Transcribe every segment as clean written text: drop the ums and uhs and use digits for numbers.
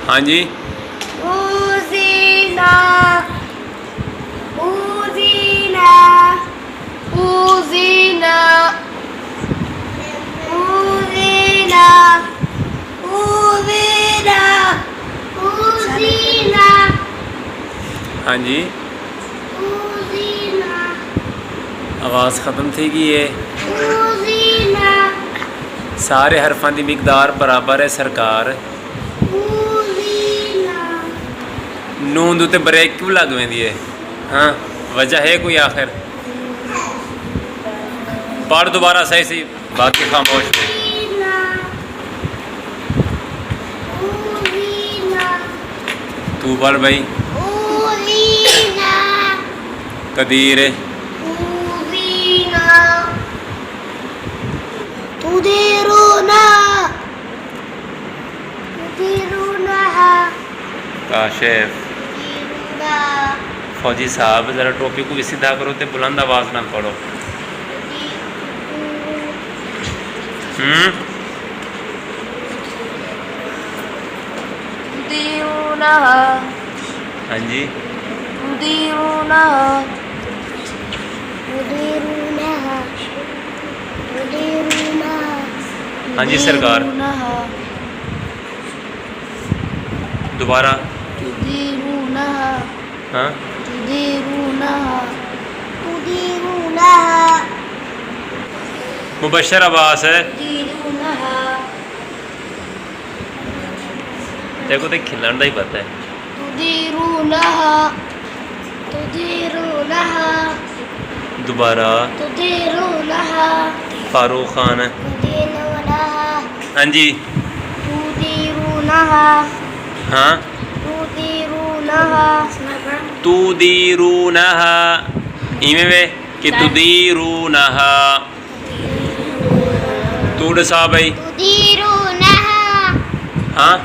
हाँ जी। ऊज़ीना ऊज़ीना ऊज़ीना ऊज़ीना ऊज़ीना ऊज़ीना। हाँ जी। ऊज़ीना आवाज़ ख़त्म थी कि ये ऊज़ीना सारे हरफां दी मिकदार बराबर है सरकार। ऊज़ीना। नून उत्ते ब्रेक क्यों लग वेंदी है? हाँ, वजह है कोई आखिर? पढ़ दोबारा सही सी, बाकी खामोश थे। तू पढ़ भाई। कदीर काशिफ। फौजी साहब ज़रा टोपी को भी सीधा करो तो बुलंद आवाज़ ना पढ़ो। हाँ जी। हाँ जी सरकार। दोबारा। हाँ। मुबशर अब्बास है। देखो तो खिलन का ही पता है। दोबारा। फारूक खान है। हाँ जी। हाँ। तुदीरूनहा इमें वे कि तुदीरूनहा तूड़ साहब भाई। हाँ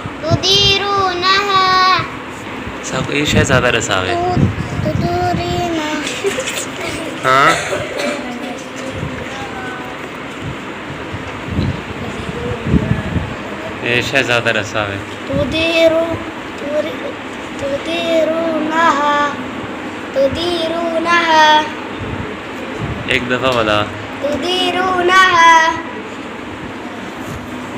सब ये शायद ज़्यादा रसावे। हाँ ये शायद ज़्यादा रसावे। एक दफ़ा वाला